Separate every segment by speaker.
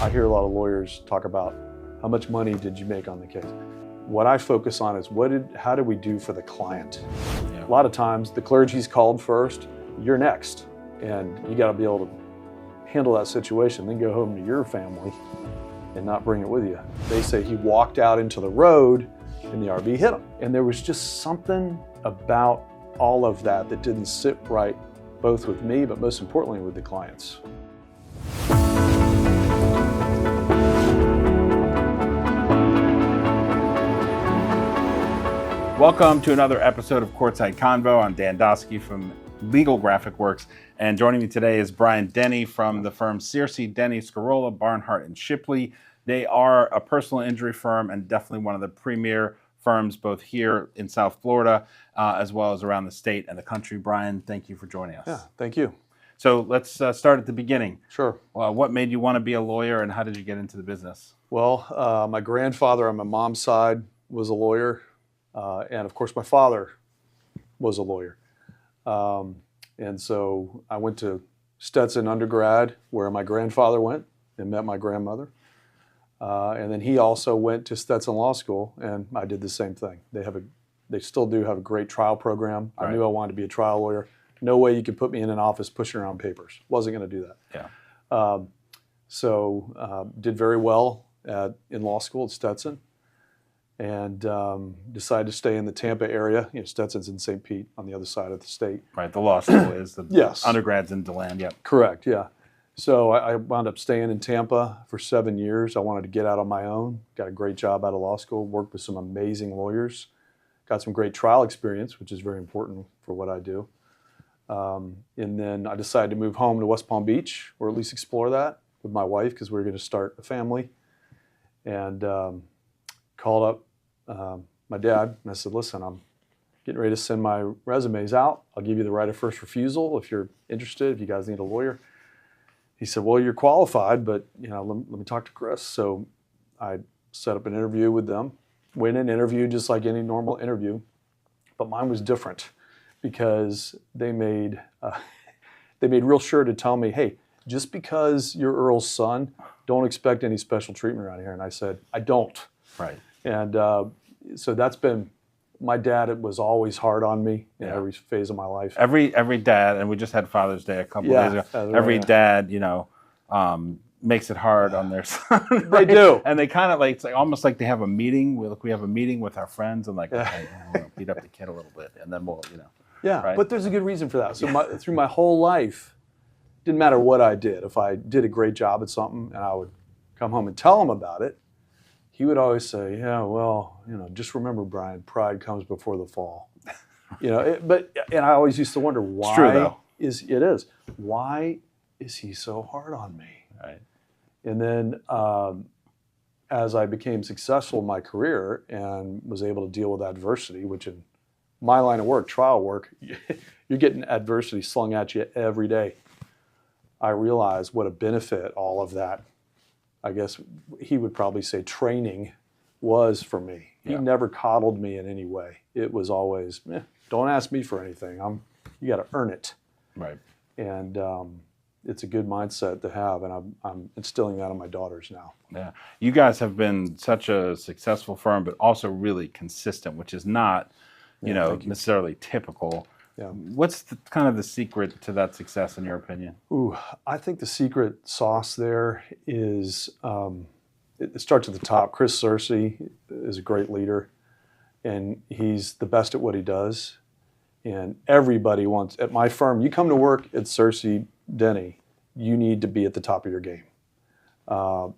Speaker 1: I hear a lot of lawyers talk about how much money did you make on the case. What I focus on is how did we do for the client?
Speaker 2: Yeah.
Speaker 1: A lot of times the clergy's called first, you're next, and you got to be able to handle that situation, then go home to your family and not bring it with you. They say he walked out into the road and the RV hit him. And there was just something about all of that that didn't sit right, both with me, but most importantly with the clients.
Speaker 2: Welcome to another episode of Courtside Convo. I'm Dan Dosky from Legal Graphic Works, and joining me today is Brian Denney from the firm Searcy, Denney, Scarola, Barnhart, and Shipley. They are a personal injury firm and definitely one of the premier firms both here in South Florida as well as around the state and the country. Brian, thank you for joining us.
Speaker 1: Yeah, thank you.
Speaker 2: So let's start at the beginning.
Speaker 1: Sure.
Speaker 2: What made you want to be a lawyer and how did you get into the business?
Speaker 1: Well, my grandfather on my mom's side was a lawyer. And of course, my father was a lawyer. And so I went to Stetson undergrad, where my grandfather went and met my grandmother. And then he also went to Stetson Law School, and I did the same thing. They still do have a great trial program.
Speaker 2: Right.
Speaker 1: I knew I wanted to be a trial lawyer. No way you could put me in an office pushing around papers. Wasn't going to do that.
Speaker 2: Yeah.
Speaker 1: So did very well in law school at Stetson. And decided to stay in the Tampa area. You know, Stetson's in St. Pete on the other side of the state.
Speaker 2: Right, the law school is the
Speaker 1: Yes.
Speaker 2: undergrads in DeLand, yep.
Speaker 1: Correct, yeah. So I wound up staying in Tampa for 7 years. I wanted to get out on my own. Got a great job out of law school, worked with some amazing lawyers. Got some great trial experience, which is very important for what I do. And then I decided to move home to West Palm Beach, or at least explore that with my wife, because we were going to start a family. And called up my dad and I said, listen, I'm getting ready to send my resumes out. I'll give you the right of first refusal if you're interested, if you guys need a lawyer. He said, well, you're qualified, but let me talk to Chris. So I set up an interview with them, went in, interviewed just like any normal interview, but mine was different because they made real sure to tell me, hey, just because you're Earl's son, don't expect any special treatment around here. And I said, I don't.
Speaker 2: Right.
Speaker 1: And so that's been, my dad was always hard on me in every phase of my life.
Speaker 2: Every dad, and we just had Father's Day a couple days ago. Every dad, makes it hard on their son. Right?
Speaker 1: They do,
Speaker 2: and they kind of like, it's like almost like they have a meeting. We have a meeting with our friends, and like, okay, we're gonna beat up the kid a little bit, and then we'll,
Speaker 1: Yeah,
Speaker 2: right?
Speaker 1: But there's a good reason for that. So through my whole life, didn't matter what I did. If I did a great job at something, and I would come home and tell him about it, he would always say, yeah, well, just remember, Brian, pride comes before the fall. And I always used to wonder why.
Speaker 2: It's true, though.
Speaker 1: Why is he so hard on me?
Speaker 2: Right.
Speaker 1: And then as I became successful in my career and was able to deal with adversity, which in my line of work, trial work, you're getting adversity slung at you every day. I realized what a benefit all of that, I guess he would probably say, training was for me.
Speaker 2: Yeah.
Speaker 1: He never coddled me in any way. It was always, don't ask me for anything. You got to earn it.
Speaker 2: Right.
Speaker 1: And it's a good mindset to have, and I'm instilling that on my daughters now.
Speaker 2: Yeah. You guys have been such a successful firm, but also really consistent, which is not, necessarily typical.
Speaker 1: Yeah.
Speaker 2: What's kind of the secret to that success, in your opinion?
Speaker 1: Ooh, I think the secret sauce there is, it starts at the top. Chris Searcy is a great leader, and he's the best at what he does. And everybody wants, at my firm, you come to work at Searcy Denney, you need to be at the top of your game.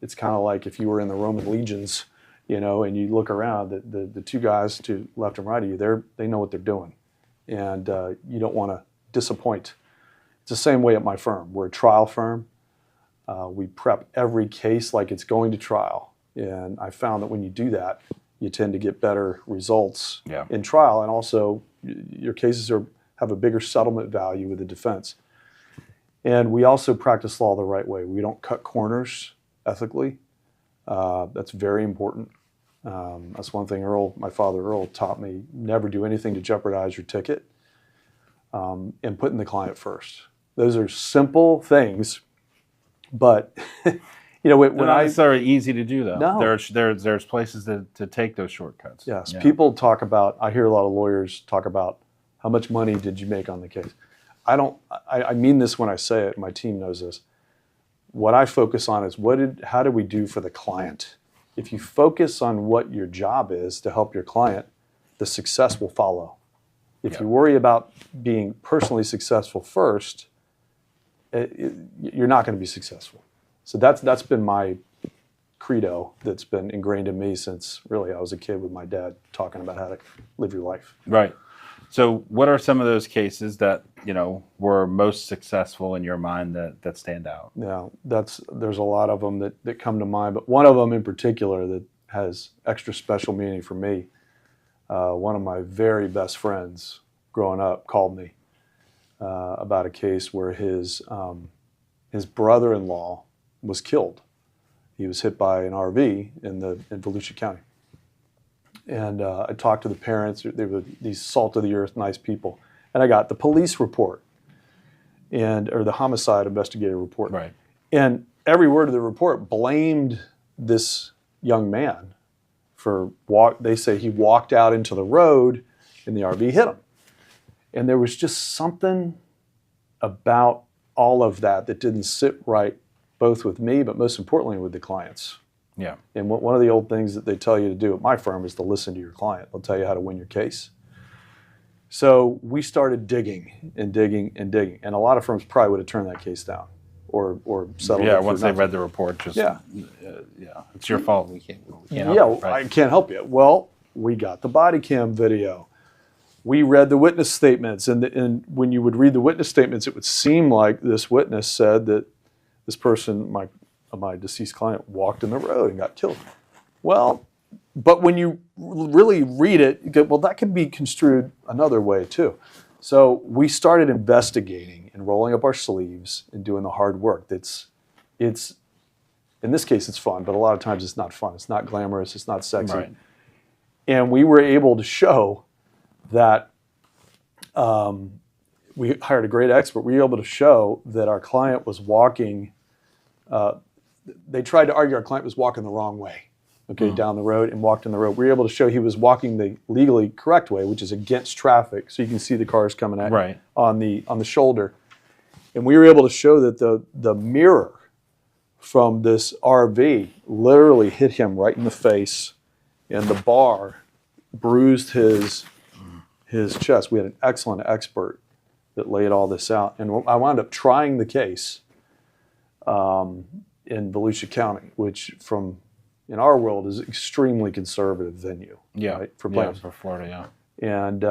Speaker 1: It's kind of like if you were in the Roman legions, and you look around, the two guys to left and right of you, they know what they're doing. And you don't want to disappoint. It's the same way at my firm. We're a trial firm. We prep every case like it's going to trial. And I found that when you do that, you tend to get better results in trial. And also, your cases have a bigger settlement value with the defense. And we also practice law the right way. We don't cut corners ethically. That's very important. That's one thing my father Earl taught me, never do anything to jeopardize your ticket, and putting the client first. Those are simple things, but when
Speaker 2: They're not necessarily easy to do, though.
Speaker 1: No.
Speaker 2: There's places to take those shortcuts.
Speaker 1: Yes,
Speaker 2: Yeah.
Speaker 1: people talk about. I hear a lot of lawyers talk about how much money did you make on the case. I mean this when I say it. My team knows this. What I focus on is how did we do for the client? If you focus on what your job is to help your client, the success will follow. If you worry about being personally successful first, you're not going to be successful. So that's been my credo that's been ingrained in me since really I was a kid with my dad talking about how to live your life.
Speaker 2: Right. So what are some of those cases that, were most successful in your mind that stand out?
Speaker 1: Yeah, there's a lot of them that come to mind, but one of them in particular that has extra special meaning for me. One of my very best friends growing up called me about a case where his brother-in-law was killed. He was hit by an RV in Volusia County. And I talked to the parents. They were these salt of the earth, nice people. And I got the police report or the homicide investigator report.
Speaker 2: Right.
Speaker 1: And every word of the report blamed this young man for they say he walked out into the road and the RV hit him. And there was just something about all of that didn't sit right, both with me, but most importantly with the clients.
Speaker 2: Yeah.
Speaker 1: And one of the old things that they tell you to do at my firm is to listen to your client. They'll tell you how to win your case. So we started digging and digging and digging. And a lot of firms probably would have turned that case down or settled it.
Speaker 2: Yeah, once they read the report, it's your fault. We can't help you, right?
Speaker 1: I can't help you. Well, we got the body cam video. We read the witness statements. And when you would read the witness statements, it would seem like this witness said that this person, my deceased client, walked in the road and got killed. Well, but when you really read it, you go, well, that could be construed another way too. So we started investigating and rolling up our sleeves and doing the hard work. It's in this case, it's fun, but a lot of times it's not fun. It's not glamorous. It's not sexy.
Speaker 2: Right.
Speaker 1: And we were able to show that we hired a great expert. We were able to show that our client was walking. They tried to argue our client was walking the wrong way, down the road and walked in the road. We were able to show he was walking the legally correct way, which is against traffic, so you can see the cars coming at you on the shoulder. And we were able to show that the mirror from this RV literally hit him right in the face, and the bar bruised his chest. We had an excellent expert that laid all this out, and I wound up trying the case in Volusia County, which in our world is an extremely conservative venue.
Speaker 2: Yeah,
Speaker 1: right, for plaintiffs.
Speaker 2: For Florida,
Speaker 1: And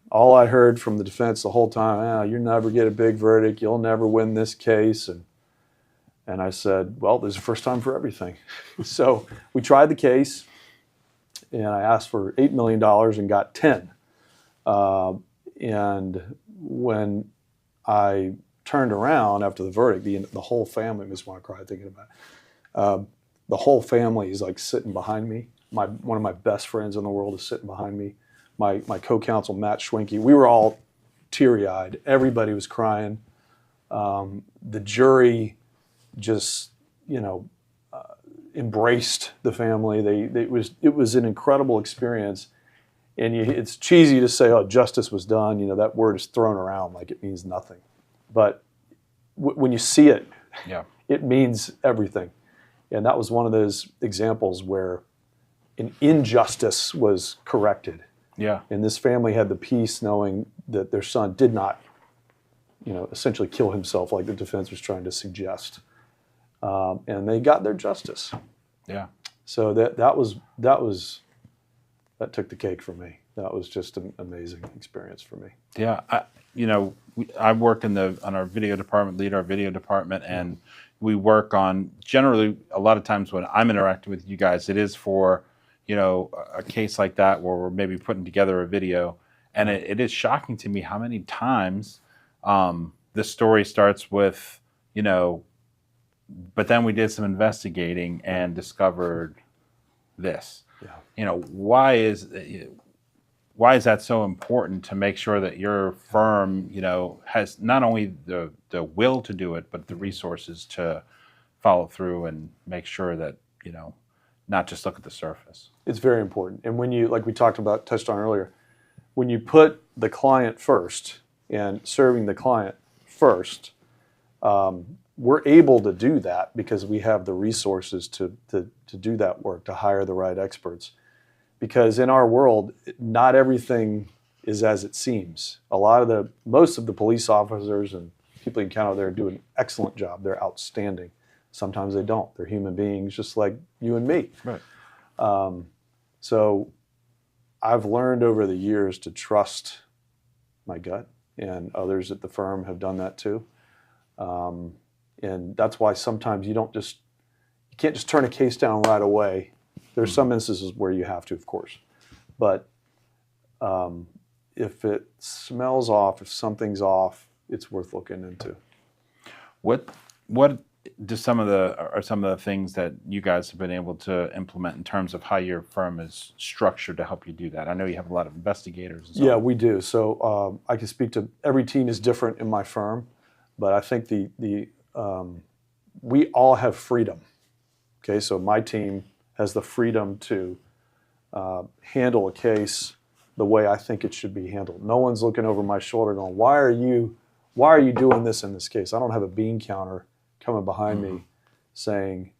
Speaker 1: all I heard from the defense the whole time, you'll never get a big verdict, you'll never win this case. And I said, well, there's a first time for everything. So we tried the case, and I asked for $8 million and got 10. And when I turned around after the verdict, the whole family, I just want to cry thinking about it. The whole family is like sitting behind me. One of my best friends in the world is sitting behind me. My co-counsel, Matt Schwenke, we were all teary-eyed. Everybody was crying. The jury just, embraced the family. It was an incredible experience. And it's cheesy to say, oh, justice was done. That word is thrown around like it means nothing. But when you see it, it means everything. And that was one of those examples where an injustice was corrected.
Speaker 2: Yeah.
Speaker 1: And this family had the peace knowing that their son did not, essentially kill himself like the defense was trying to suggest. And they got their justice. Yeah. So that took the cake for me. That was just an amazing experience for me.
Speaker 2: Yeah. I work on our video department, lead our video department, and we work on, generally, a lot of times when I'm interacting with you guys, it is for, a case like that where we're maybe putting together a video. And it is shocking to me how many times the story starts with, but then we did some investigating and discovered this. Yeah. Why is that so important to make sure that your firm, has not only the will to do it, but the resources to follow through and make sure that, not just look at the surface.
Speaker 1: It's very important. And when you, like we touched on earlier, when you put the client first and serving the client first, we're able to do that because we have the resources to do that work, to hire the right experts. Because in our world, not everything is as it seems. Most of the police officers and people you encounter there do an excellent job. They're outstanding. Sometimes they don't. They're human beings just like you and me.
Speaker 2: Right.
Speaker 1: So I've learned over the years to trust my gut, and others at the firm have done that too. And that's why sometimes you can't just turn a case down right away. There's some instances where you have to, of course. But if it smells off, if something's off, it's worth looking into.
Speaker 2: What do some of the things that you guys have been able to implement in terms of how your firm is structured to help you do that? I know you have a lot of investigators. And so
Speaker 1: Yeah, we do. So I can speak to every team is different in my firm, but I think we all have freedom. Okay, so my team has the freedom to handle a case the way I think it should be handled. No one's looking over my shoulder going, why are you doing this in this case? I don't have a bean counter coming behind me saying,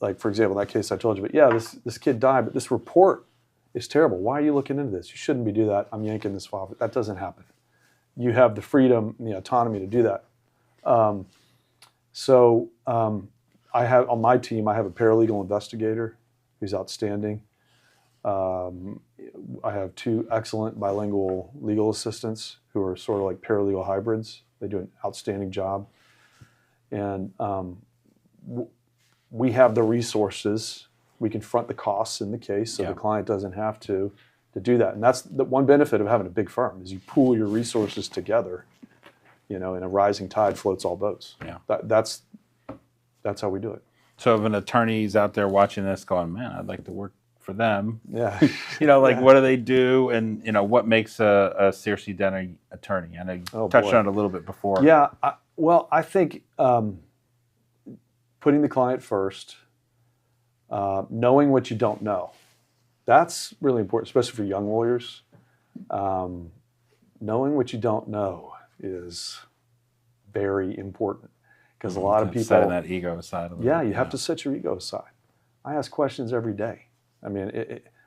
Speaker 1: like, for example, that case I told you, but yeah, this kid died, but this report is terrible. Why are you looking into this? You shouldn't be doing that. I'm yanking this file. That doesn't happen. You have the freedom and the autonomy to do that. I have on my team, I have a paralegal investigator who's outstanding. I have 2 excellent bilingual legal assistants who are sort of like paralegal hybrids. They do an outstanding job. And we have the resources. We can front the costs in the case so the client doesn't have to do that. And that's the one benefit of having a big firm is you pool your resources together, and a rising tide floats all boats.
Speaker 2: Yeah.
Speaker 1: That's how we do it.
Speaker 2: So if an attorney's out there watching this going, man, I'd like to work for them.
Speaker 1: Yeah.
Speaker 2: What do they do? And, what makes a Searcy Denney attorney? I know you touched on it a little bit before.
Speaker 1: Yeah. I think putting the client first, knowing what you don't know, that's really important, especially for young lawyers. Knowing what you don't know is very important because a lot of people
Speaker 2: setting that ego aside.
Speaker 1: You have to set your ego aside. I ask questions every day. I mean,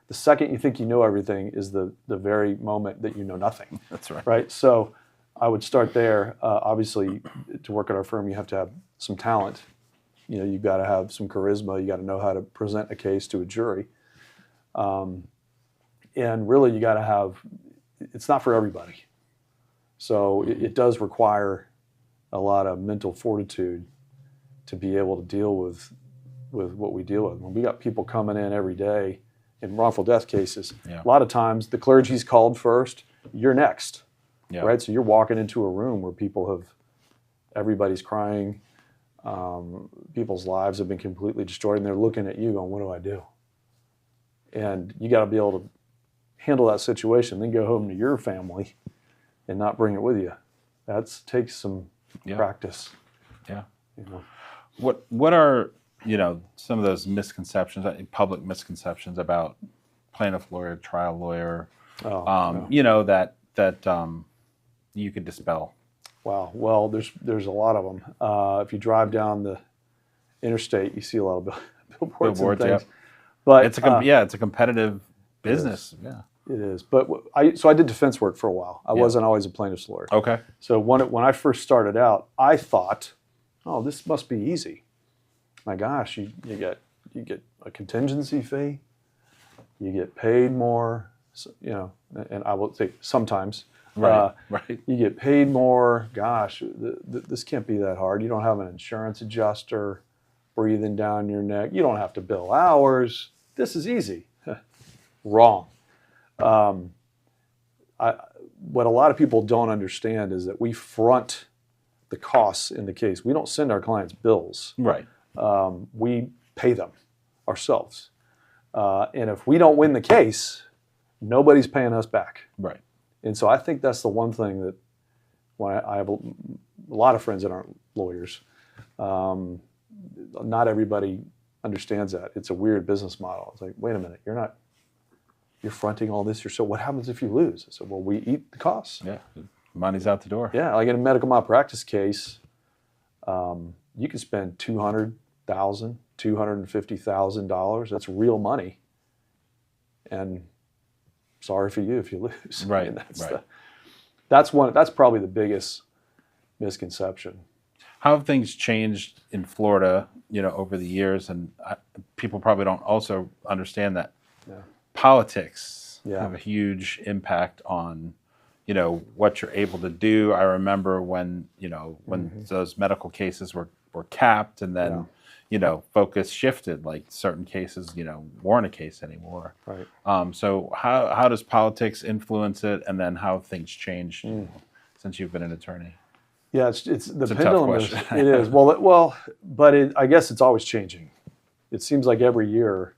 Speaker 1: the second you think you know everything is the very moment that you know nothing.
Speaker 2: That's right.
Speaker 1: Right. So I would start there. Obviously, to work at our firm, you have to have some talent. You've got to have some charisma. You got to know how to present a case to a jury. And really, you got to have. It's not for everybody. So it does require a lot of mental fortitude to be able to deal with what we deal with. When we got people coming in every day in wrongful death cases, a lot of times the clergy's called first, you're next, right? So you're walking into a room where everybody's crying, people's lives have been completely destroyed, and they're looking at you going, what do I do? And you got to be able to handle that situation, then go home to your family and not bring it with you. That takes some practice.
Speaker 2: Yeah. What are some of those misconceptions, public misconceptions about plaintiff lawyer, trial lawyer, that you could dispel?
Speaker 1: Wow. Well, there's a lot of them. If you drive down the interstate, you see a lot of billboards and things.
Speaker 2: Yeah.
Speaker 1: But
Speaker 2: it's a competitive business.
Speaker 1: It is. But I did defense work for a while. I wasn't always a plaintiff's lawyer.
Speaker 2: Okay.
Speaker 1: So when I first started out, I thought, oh, this must be easy. My gosh, you get a contingency fee, you get paid more, and I will say sometimes.
Speaker 2: Right.
Speaker 1: You get paid more. Gosh, this can't be that hard. You don't have an insurance adjuster breathing down your neck. You don't have to bill hours. This is easy. Wrong. What a lot of people don't understand is that we front the costs in the case. We don't send our clients bills.
Speaker 2: Right.
Speaker 1: We pay them ourselves. And if we don't win the case, nobody's paying us back.
Speaker 2: Right.
Speaker 1: And so I think that's the one thing that when I have a lot of friends that aren't lawyers, not everybody understands that. It's a weird business model. It's like, wait a minute, you're fronting all this yourself. What happens if you lose? I said, well, we eat the costs.
Speaker 2: Yeah, money's out the door.
Speaker 1: Yeah, like in a medical malpractice case, you can spend $200,000, $250,000. That's real money. And sorry for you if you lose.
Speaker 2: Right.
Speaker 1: I mean,
Speaker 2: Right.
Speaker 1: That's probably the biggest misconception.
Speaker 2: How have things changed in Florida, over the years? And people probably don't also understand that politics have a huge impact on, what you're able to do. I remember when those medical cases were capped, and then, focus shifted. Like certain cases, weren't a case anymore.
Speaker 1: Right.
Speaker 2: So how does politics influence it, and then how have things changed since you've been an attorney?
Speaker 1: Yeah, it's the
Speaker 2: It's a
Speaker 1: pendulum.
Speaker 2: tough
Speaker 1: Is,
Speaker 2: question.
Speaker 1: it is but I guess it's always changing. It seems like every year,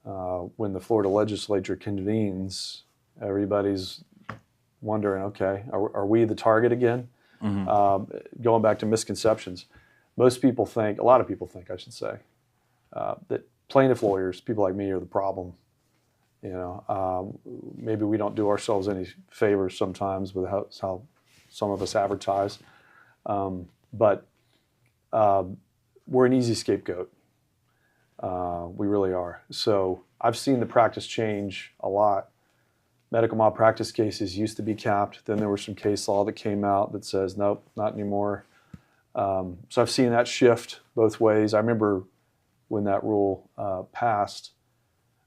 Speaker 1: when the Florida legislature convenes, everybody's wondering, okay, are we the target again? Going back to misconceptions, a lot of people think, I should say, that plaintiff lawyers, people like me, are the problem. Maybe we don't do ourselves any favors sometimes with how some of us advertise, but we're an easy scapegoat. We really are. So I've seen the practice change a lot. Medical malpractice cases used to be capped. Then there was some case law that came out that says, nope, not anymore. So I've seen that shift both ways. I remember when that rule passed.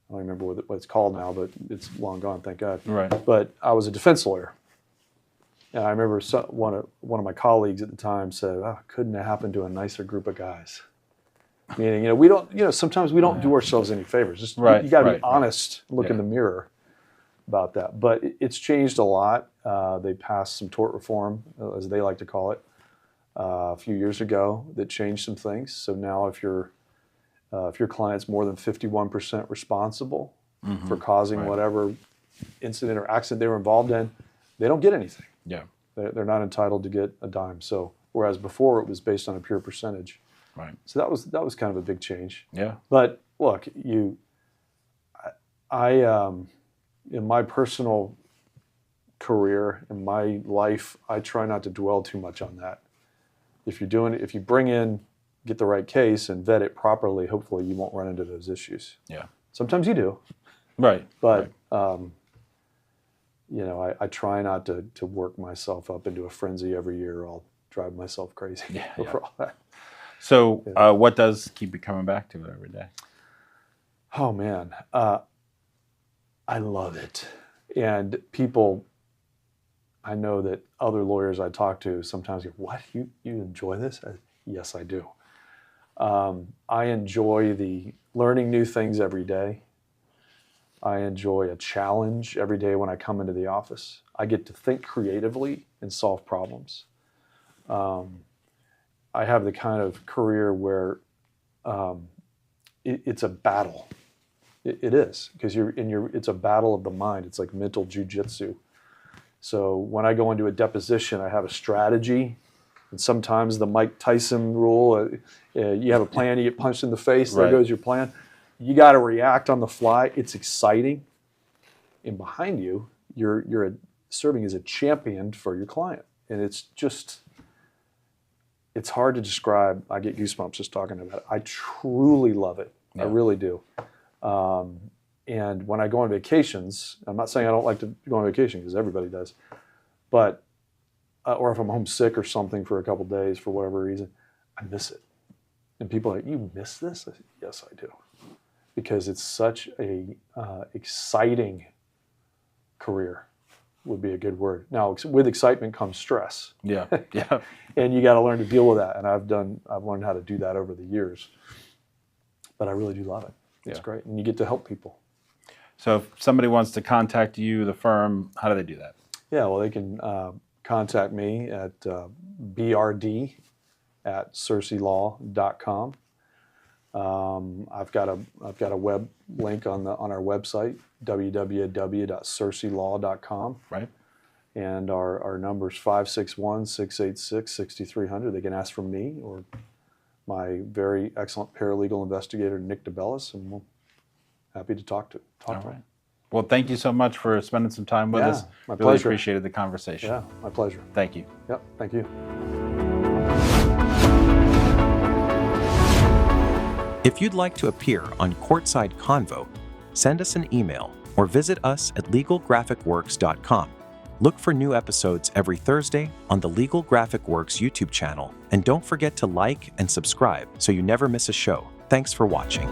Speaker 1: I don't remember what it's called now, but it's long gone, thank God.
Speaker 2: Right.
Speaker 1: But I was a defense lawyer. And I remember one of my colleagues at the time said, oh, couldn't have happened to a nicer group of guys. Meaning, we don't, sometimes we don't do ourselves any favors. Just you got to be honest, look in the mirror about that. But it's changed a lot. They passed some tort reform, as they like to call it, a few years ago that changed some things. So now if your client's more than 51% responsible for causing whatever incident or accident they were involved in, they don't get anything.
Speaker 2: Yeah.
Speaker 1: They're not entitled to get a dime. So whereas before it was based on a pure percentage.
Speaker 2: Right.
Speaker 1: So that was kind of a big change.
Speaker 2: Yeah.
Speaker 1: But look, I in my personal career, in my life, I try not to dwell too much on that. If you bring in, get the right case and vet it properly, hopefully you won't run into those issues.
Speaker 2: Yeah.
Speaker 1: Sometimes you do.
Speaker 2: Right.
Speaker 1: But I try not to work myself up into a frenzy every year. I'll drive myself crazy over all that.
Speaker 2: So what does keep you coming back to it every day?
Speaker 1: Oh, man. I love it. And people, I know that other lawyers I talk to sometimes go, what, you enjoy this? Yes, I do. I enjoy the learning new things every day. I enjoy a challenge every day when I come into the office. I get to think creatively and solve problems. I have the kind of career where it's a battle. It is, because it's a battle of the mind. It's like mental jujitsu. So when I go into a deposition, I have a strategy. And sometimes the Mike Tyson rule, you have a plan, you get punched in the face, there goes your plan. You got to react on the fly. It's exciting. And behind you, you're serving as a champion for your client. And it's hard to describe. I get goosebumps just talking about it. I truly love it. Yeah. I really do. And when I go on vacations, I'm not saying I don't like to go on vacation, because everybody does, but or if I'm homesick or something for a couple days for whatever reason, I miss it. And people are like, you miss this? I say, yes, I do. Because it's such a exciting career, would be a good word. Now, with excitement comes stress.
Speaker 2: Yeah, yeah.
Speaker 1: And you got to learn to deal with that. And I've learned how to do that over the years. But I really do love it. It's great. And you get to help people. So
Speaker 2: if somebody wants to contact you, the firm, how do they do that?
Speaker 1: Yeah, well, they can contact me at brd@cerseilaw.com. I've got a web link on our website, www.cerseilaw.com.
Speaker 2: Right.
Speaker 1: And our number is 561-686-6300. They can ask for me or my very excellent paralegal investigator, Nick DeBellis, and we're happy to talk to
Speaker 2: All
Speaker 1: him.
Speaker 2: right. Well, thank you so much for spending some time with
Speaker 1: Yeah,
Speaker 2: us.
Speaker 1: my
Speaker 2: Really
Speaker 1: pleasure.
Speaker 2: appreciated the conversation.
Speaker 1: Yeah, my pleasure.
Speaker 2: Thank you.
Speaker 1: Yep, thank you.
Speaker 3: If you'd like to appear on Courtside Convo, send us an email or visit us at legalgraphicworks.com. Look for new episodes every Thursday on the Legal Graphic Works YouTube channel, and don't forget to like and subscribe so you never miss a show. Thanks for watching.